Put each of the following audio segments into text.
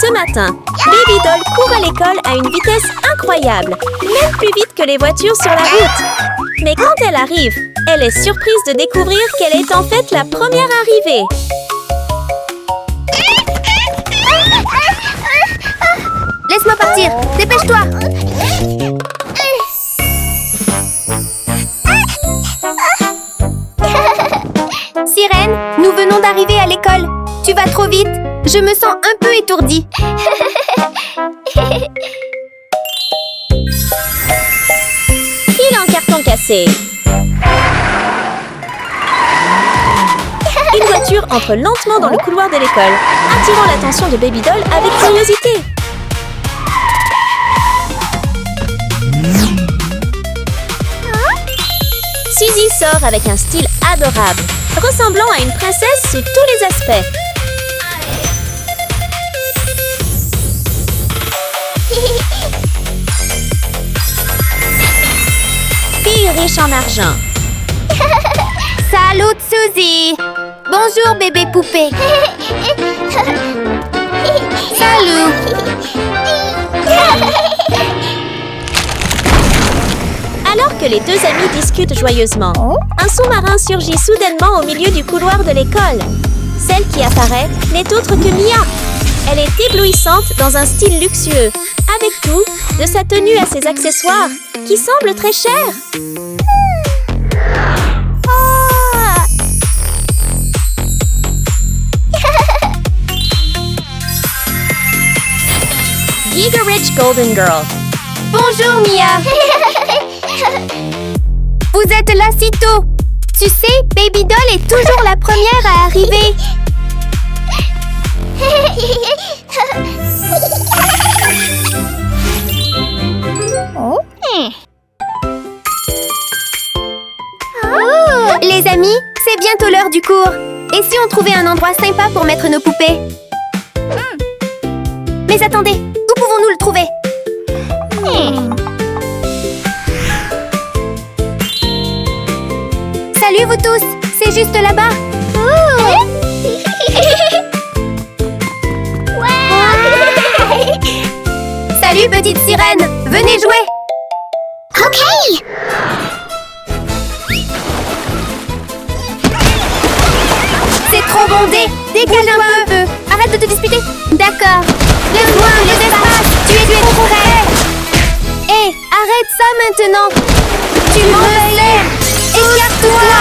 Ce matin, Baby Doll court à l'école à une vitesse incroyable, même plus vite que les voitures sur la route. Mais quand elle arrive, elle est surprise de découvrir qu'elle est en fait la première arrivée. Laisse-moi partir, dépêche-toi. Sirène, nous venons d'arriver à l'école. Tu vas trop vite. Je me sens un peu étourdie. File en carton cassé. Une voiture entre lentement dans le couloir de l'école, attirant l'attention de Baby Doll avec curiosité. Suzy sort avec un style adorable, ressemblant à une princesse sous tous les aspects. Fille riche en argent. Salut Suzy. Bonjour bébé poupée. Salut. Alors que les deux amis discutent joyeusement, un sous-marin surgit soudainement au milieu du couloir de l'école. Celle qui apparaît n'est autre que Mia. Elle est éblouissante dans un style luxueux, avec tout, de sa tenue à ses accessoires, qui semblent très chers. Giga Rich Golden Girl. Bonjour Mia. Vous êtes là si tôt. Tu sais, Baby Doll est toujours la première à arriver. Les amis, c'est bientôt l'heure du cours. Et si on trouvait un endroit sympa pour mettre nos poupées? Mais attendez, où pouvons-nous le trouver? Salut vous tous, c'est juste là-bas. Salut petite sirène, venez jouer. Ok. C'est trop bondé, décale-toi un peu. Arrête de te disputer. D'accord. Laisse-moi un peu d'espace. Tu es trop près. Hé, arrête ça maintenant. Tu m'enlèves. Écarte-toi.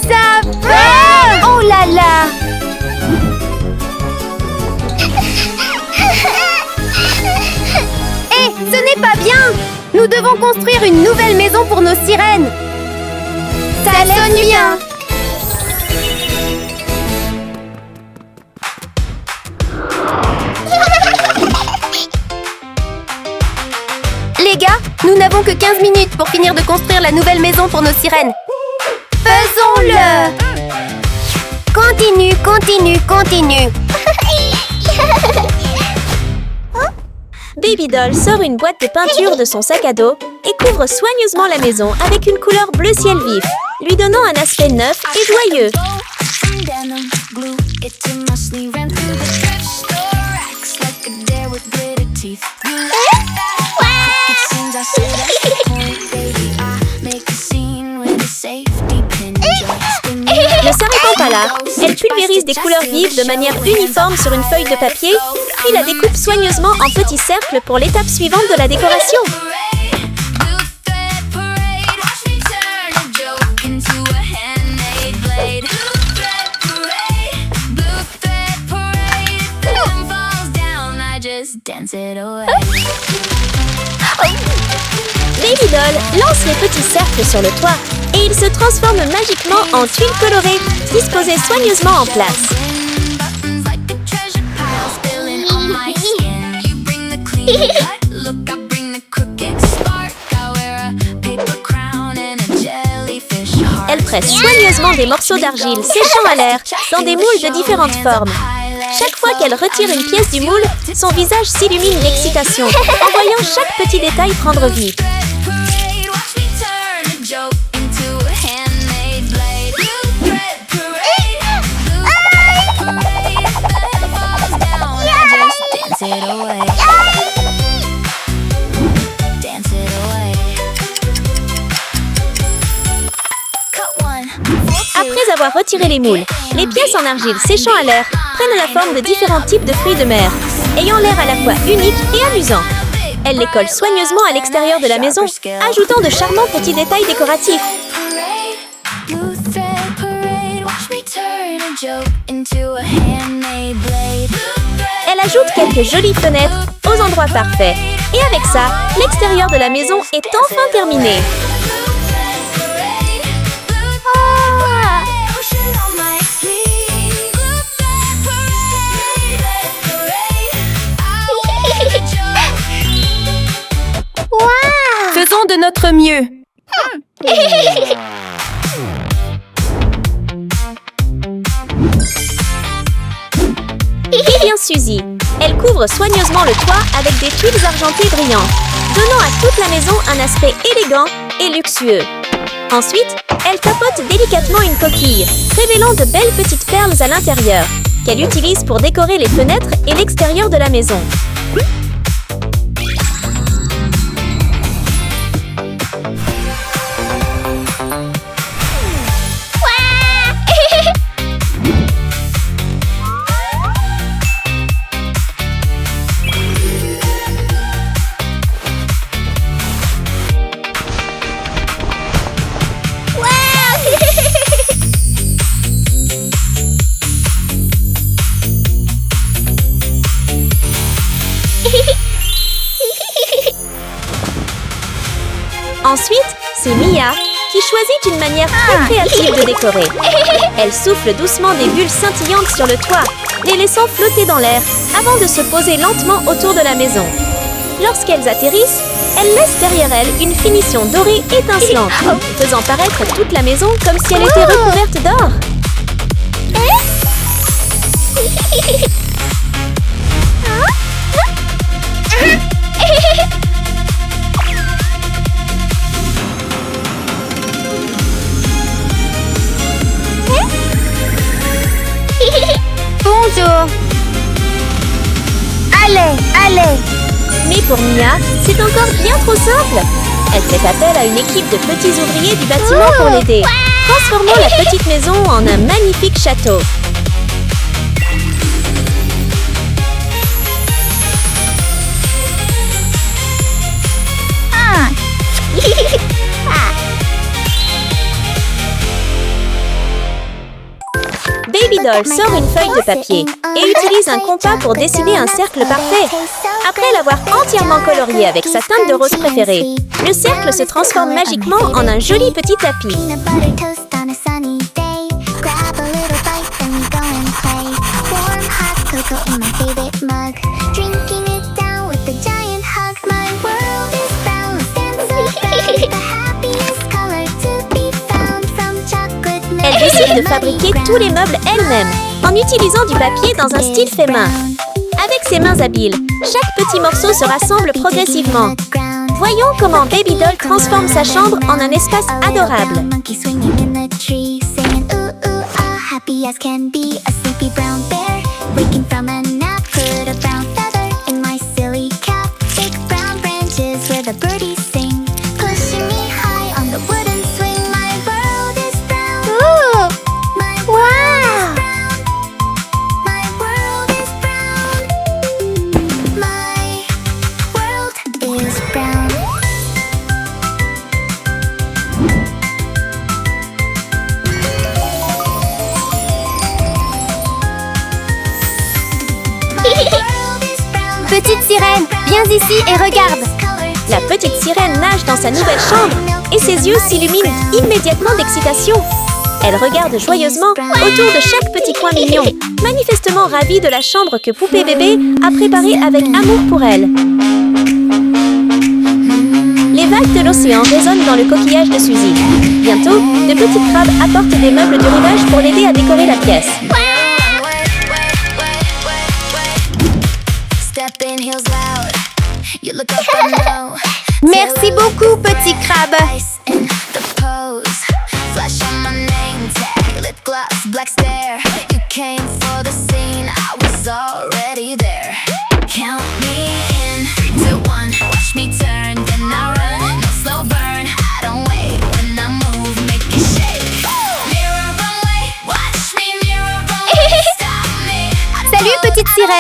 Ça va. Oh là là. Hé, ce n'est pas bien. Nous devons construire une nouvelle maison pour nos sirènes. Ça sonne bien. Les gars, nous n'avons que 15 minutes pour finir de construire la nouvelle maison pour nos sirènes. Faisons-le. Continue, continue, continue. Baby Doll sort une boîte de peinture de son sac à dos et couvre soigneusement la maison avec une couleur bleu ciel vif, lui donnant un aspect neuf et joyeux. Ne s'arrêtant pas là, elle pulvérise des couleurs vives de manière uniforme sur une feuille de papier, puis la découpe soigneusement en petits cercles pour l'étape suivante de la décoration. Baby Doll lance les petits cercles sur le toit et ils se transforment magiquement en tuiles colorées, disposées soigneusement en place. Elle presse soigneusement des morceaux d'argile séchant à l'air dans des moules de différentes formes. Chaque fois qu'elle retire une pièce du moule, son visage s'illumine d'excitation, en voyant chaque petit détail prendre vie. avoir retiré les moules, les pièces en argile séchant à l'air prennent la forme de différents types de fruits de mer, ayant l'air à la fois unique et amusant. Elle les colle soigneusement à l'extérieur de la maison, ajoutant de charmants petits détails décoratifs. Elle ajoute quelques jolies fenêtres aux endroits parfaits. Et avec ça, l'extérieur de la maison est enfin terminé. Faisons de notre mieux. Puis vient Suzy. Elle couvre soigneusement le toit avec des tuiles argentées brillantes, donnant à toute la maison un aspect élégant et luxueux. Ensuite, elle tapote délicatement une coquille, révélant de belles petites perles à l'intérieur, qu'elle utilise pour décorer les fenêtres et l'extérieur de la maison. Ensuite, c'est Mia qui choisit une manière très créative de décorer. Elle souffle doucement des bulles scintillantes sur le toit, les laissant flotter dans l'air avant de se poser lentement autour de la maison. Lorsqu'elles atterrissent, elle laisse derrière elles une finition dorée étincelante, faisant paraître toute la maison comme si elle était recouverte d'or. Bonjour. Allez. Mais pour Mia, c'est encore bien trop simple. Elle fait appel à une équipe de petits ouvriers du bâtiment pour l'aider, transformant la petite maison en un magnifique château. Baby Doll sort une feuille de papier et utilise un compas pour dessiner un cercle parfait. Après l'avoir entièrement colorié avec sa teinte de rose préférée, le cercle se transforme magiquement en un joli petit tapis. Elle décide de fabriquer tous les meubles elle-même, en utilisant du papier dans un style fait main. Avec ses mains habiles, chaque petit morceau se rassemble progressivement. Voyons comment Baby Doll transforme sa chambre en un espace adorable. Petite sirène, viens ici et regarde. La petite sirène nage dans sa nouvelle chambre et ses yeux s'illuminent immédiatement d'excitation. Elle regarde joyeusement autour de chaque petit coin mignon, manifestement ravie de la chambre que Poupée Bébé a préparée avec amour pour elle. Les vagues de l'océan résonnent dans le coquillage de Suzy. Bientôt, de petits crabes apportent des meubles du rivage pour l'aider à décorer la pièce. Merci beaucoup, petit crabe.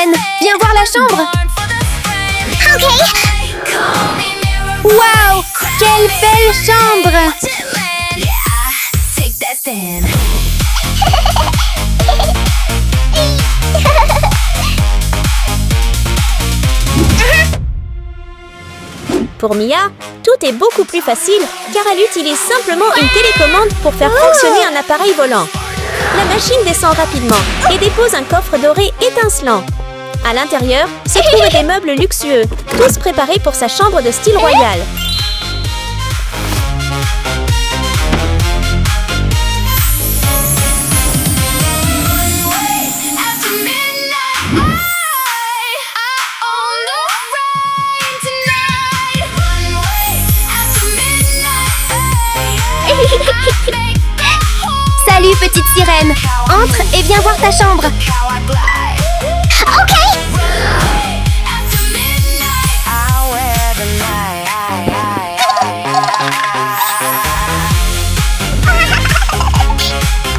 Sirène, viens voir la chambre. Ok. Waouh, quelle belle chambre. Pour Mia, tout est beaucoup plus facile car elle utilise simplement une télécommande pour faire fonctionner un appareil volant. La machine descend rapidement et dépose un coffre doré étincelant. À l'intérieur se trouvent des meubles luxueux, tous préparés pour sa chambre de style royal. Salut petite sirène, entre et viens voir ta chambre. Ok.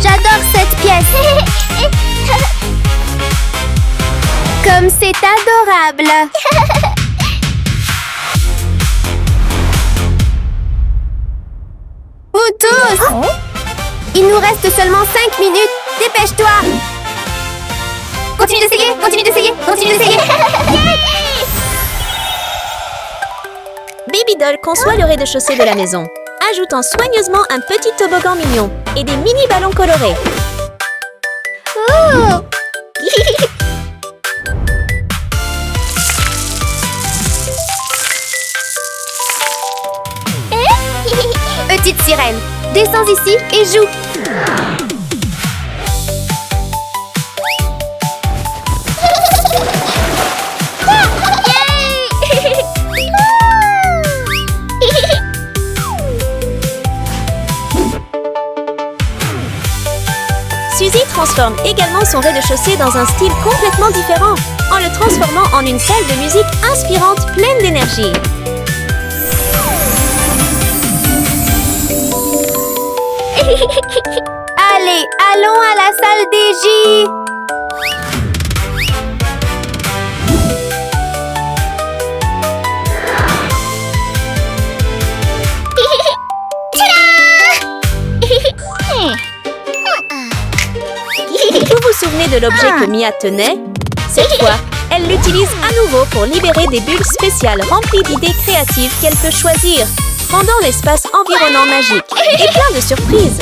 J'adore cette pièce. Comme c'est adorable. Vous tous, il nous reste seulement 5 minutes. Dépêche-toi. Continue d'essayer, continue d'essayer, continue d'essayer. Baby Doll conçoit le rez-de-chaussée de la maison, ajoutant soigneusement un petit toboggan mignon et des mini ballons colorés. Oh. Petite sirène, descends ici et joue. Suzy transforme également son rez-de-chaussée dans un style complètement différent, en le transformant en une salle de musique inspirante pleine d'énergie. Allez, allons à la salle des J. Vous vous souvenez de l'objet que Mia tenait? Cette fois, elle l'utilise à nouveau pour libérer des bulles spéciales remplies d'idées créatives qu'elle peut choisir, rendant l'espace environnant magique et plein de surprises.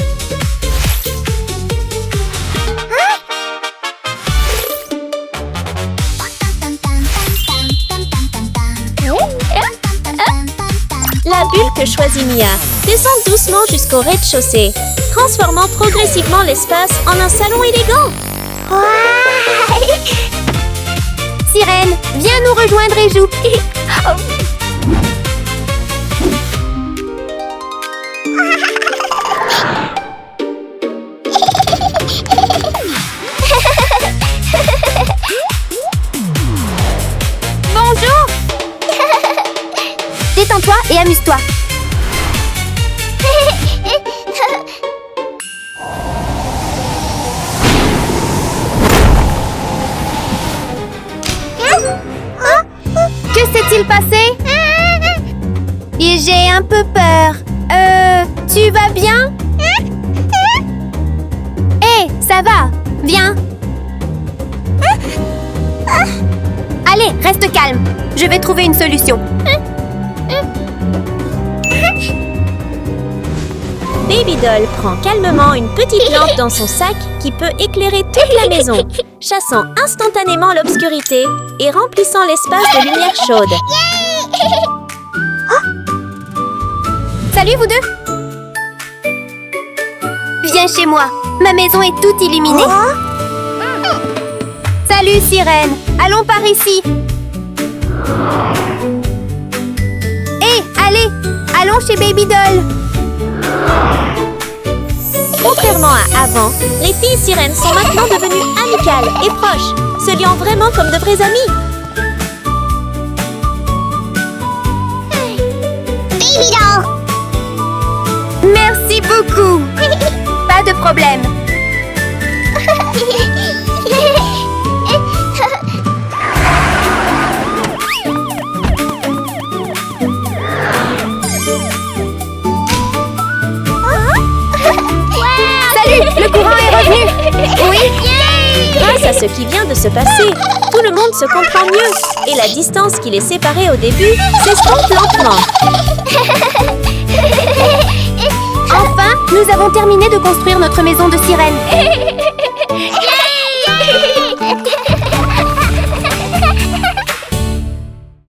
La bulle que choisit Mia descend doucement jusqu'au rez-de-chaussée, transformant progressivement l'espace en un salon élégant. Sirène, viens nous rejoindre et joue. Bonjour. Détends-toi et amuse-toi. Que s'est-il passé? Et j'ai un peu peur. Tu vas bien? Hé, ça va. Viens. Allez, reste calme. Je vais trouver une solution. Baby Doll prend calmement une petite lampe dans son sac qui peut éclairer toute la maison, chassant instantanément l'obscurité et remplissant l'espace de lumière chaude. Salut vous deux. Viens chez moi. Ma maison est toute illuminée. Salut Sirène. Allons par ici. Hé, allez. Allons chez Baby Doll. Contrairement à avant, les filles sirènes sont maintenant devenues amicales et proches, se liant vraiment comme de vrais amis. Baby Doll. Merci beaucoup. Pas de problème. à ce qui vient de se passer. Tout le monde se comprend mieux. Et la distance qui les séparait au début s'estompe lentement. Enfin, nous avons terminé de construire notre maison de sirène.